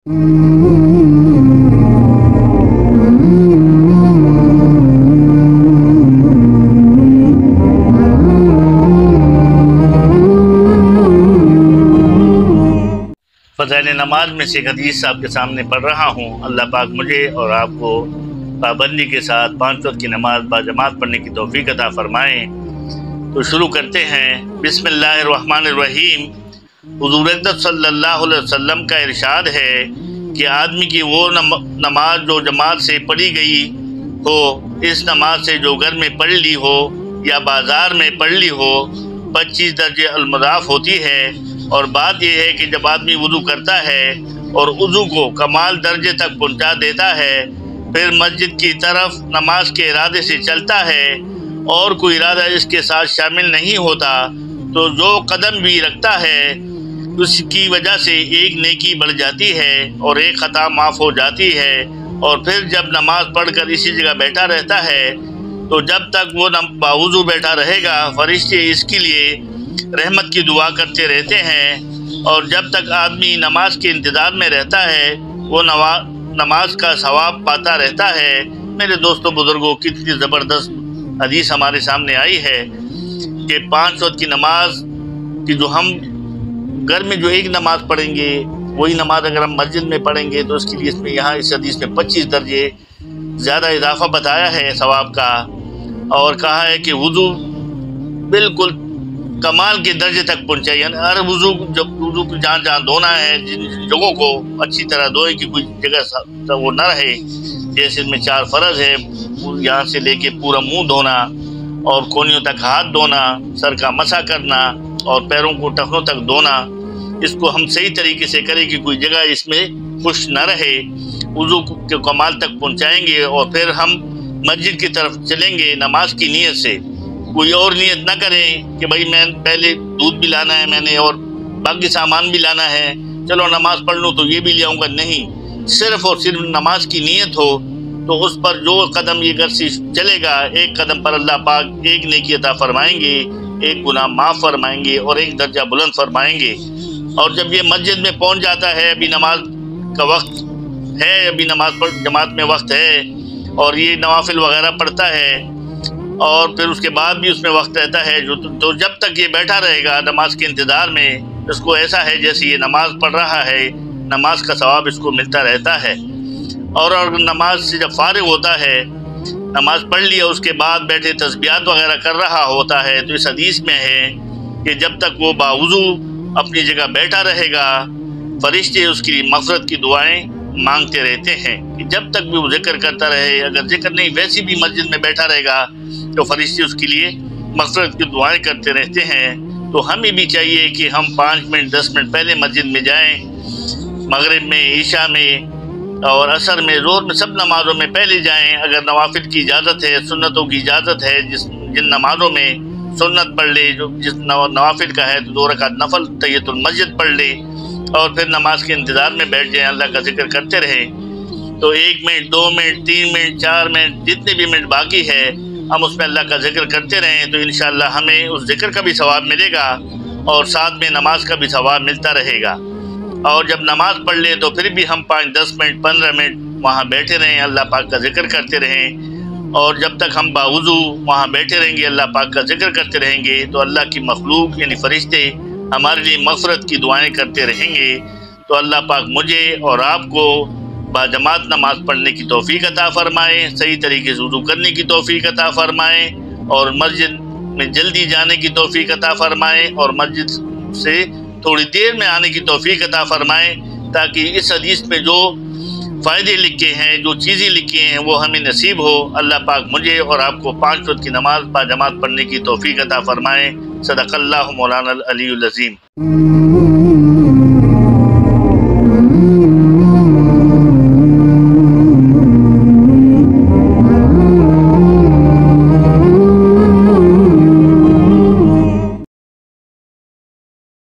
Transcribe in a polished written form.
فضائل نماز میں سے ایک حدیث آپ کے سامنے پڑھ رہا ہوں۔ اللہ پاک مجھے اور آپ کو پابندی کے ساتھ 5 وقت کی نماز باجماعت پڑھنے کی توفیق عطا فرمائیں۔ تو شروع کرتے ہیں۔ بسم اللہ الرحمن الرحیم۔ حضور اقدس صلی اللہ علیہ وسلم کا ارشاد ہے کہ آدمی کی وہ نماز جو جماعت سے پڑھی گئی ہو، اس نماز سے جو گھر میں پڑھ لی ہو یا بازار میں پڑھ لی ہو، 25 درجے المضاف ہوتی ہے۔ اور بات یہ ہے کہ جب آدمی وضو کرتا ہے اور وضو کو کمال درجے تک پہنچا دیتا ہے، پھر مسجد کی طرف نماز کے ارادے سے چلتا ہے اور کوئی ارادہ اس کے ساتھ شامل نہیں ہوتا، تو جو قدم بھی رکھتا ہے اس کی وجہ سے ایک نیکی بڑھ جاتی ہے اور ایک خطا معاف ہو جاتی ہے۔ اور پھر جب نماز پڑھ کر اسی جگہ بیٹھا رہتا ہے تو جب تک وہ باوضو بیٹھا رہے گا، فرشتے اس کے لیے رحمت کی دعا کرتے رہتے ہیں۔ اور جب تک آدمی نماز کے انتظار میں رہتا ہے وہ نماز کا ثواب پاتا رہتا ہے۔ میرے دوستوں بزرگوں، کتنی زبردست حدیث ہمارے سامنے آئی ہے کہ 5 وقت کی نماز کی جو ہم گھر میں جو ایک نماز پڑھیں گے، وہی نماز اگر ہم مسجد میں پڑھیں گے تو اس کے لیے اس حدیث میں 25 درجے زیادہ اضافہ بتایا ہے ثواب کا، اور کہا ہے کہ وضو بالکل کمال کے درجے تک پہنچائے، یعنی ہر وضو کو جہاں جہاں دھونا ہے، جن جگہوں کو اچھی طرح دھوئے کہ کوئی جگہ وہ نہ رہے، جیسے ان میں 4 فرض ہے، یہاں سے لے کے پورا منہ دھونا اور کونیوں تک ہاتھ دھونا، سر کا مسح کرنا اور پیروں کو ٹخنوں تک دھونا۔ اس کو ہم صحیح طریقے سے کریں کہ کوئی جگہ اس میں خشک نہ رہے، وضو کے کمال تک پہنچائیں گے اور پھر ہم مسجد کی طرف چلیں گے نماز کی نیت سے۔ کوئی اور نیت نہ کریں کہ بھائی میں پہلے دودھ بھی لانا ہے، میں نے اور باقی سامان بھی لانا ہے، چلو نماز پڑھ لوں تو یہ بھی لے آؤں گا۔ نہیں، صرف اور صرف نماز کی نیت ہو تو اس پر جو قدم یہ گھر سے چلے گا، ایک قدم پر اللہ پاک ایک نیکی عطا فرمائیں گے، ایک گناہ معاف فرمائیں گے اور ایک درجہ بلند فرمائیں گے۔ اور جب یہ مسجد میں پہنچ جاتا ہے، ابھی نماز کا وقت ہے، ابھی نماز جماعت میں وقت ہے اور یہ نوافل وغیرہ پڑھتا ہے اور پھر اس کے بعد بھی اس میں وقت رہتا ہے، تو جب تک یہ بیٹھا رہے گا نماز کے انتظار میں، اس کو ایسا ہے جیسے یہ نماز پڑھ رہا ہے، نماز کا ثواب اس کو ملتا رہتا ہے۔ اور نماز سے جب فارغ ہوتا ہے، نماز پڑھ لیا، اس کے بعد بیٹھے تسبیحات وغیرہ کر رہا ہوتا ہے، تو اس حدیث میں ہے کہ جب تک وہ باوضو اپنی جگہ بیٹھا رہے گا، فرشتے اس کی مغفرت کی دعائیں مانگتے رہتے ہیں کہ جب تک بھی وہ ذکر کرتا رہے، اگر ذکر نہیں ویسی بھی مسجد میں بیٹھا رہے گا تو فرشتے اس کے لیے مغفرت کی دعائیں کرتے رہتے ہیں۔ تو ہمیں بھی چاہیے کہ ہم 5 منٹ 10 منٹ پہلے مسجد میں جائیں، مغرب میں، عشاء میں اور عصر میں، ظہر میں، سب نمازوں میں پہلے جائیں۔ اگر نوافل کی اجازت ہے، سنتوں کی اجازت ہے، جن نمازوں میں سنت پڑھ لے، جس نوافل کا ہے تو 2 رکعت نفل تحیۃ المسجد پڑھ لے اور پھر نماز کے انتظار میں بیٹھ جائیں، اللہ کا ذکر کرتے رہیں۔ تو 1 منٹ 2 منٹ 3 منٹ 4 منٹ جتنے بھی منٹ باقی ہے، ہم اس میں اللہ کا ذکر کرتے رہیں تو انشاءاللہ ہمیں اس ذکر کا بھی ثواب ملے گا اور ساتھ میں نماز کا بھی ثواب ملتا رہے گا۔ اور جب نماز پڑھ لے تو پھر بھی ہم 5 10 منٹ 15 منٹ وہاں بیٹھے رہیں، اللہ پاک کا ذکر کرتے رہیں، اور جب تک ہم باوضو وہاں بیٹھے رہیں گے، اللہ پاک کا ذکر کرتے رہیں گے تو اللہ کی مخلوق یعنی فرشتے ہمارے لیے مغفرت کی دعائیں کرتے رہیں گے۔ تو اللہ پاک مجھے اور آپ کو باجماعت نماز پڑھنے کی توفیق عطا فرمائے، صحیح طریقے سے وضو کرنے کی توفیق عطا فرمائے اور مسجد میں جلدی جانے کی توفیق عطا فرمائے اور مسجد سے تھوڑی دیر میں آنے کی توفیق عطا فرمائے، تاکہ اس حدیث میں جو فائدے لکھے ہیں، جو چیزیں لکھی ہیں وہ ہمیں نصیب ہو۔ اللہ پاک مجھے اور آپ کو 5 وقت کی نماز باجماعت پڑھنے کی توفیق عطا فرمائے۔ صدق اللہ مولانا العلی العظیم۔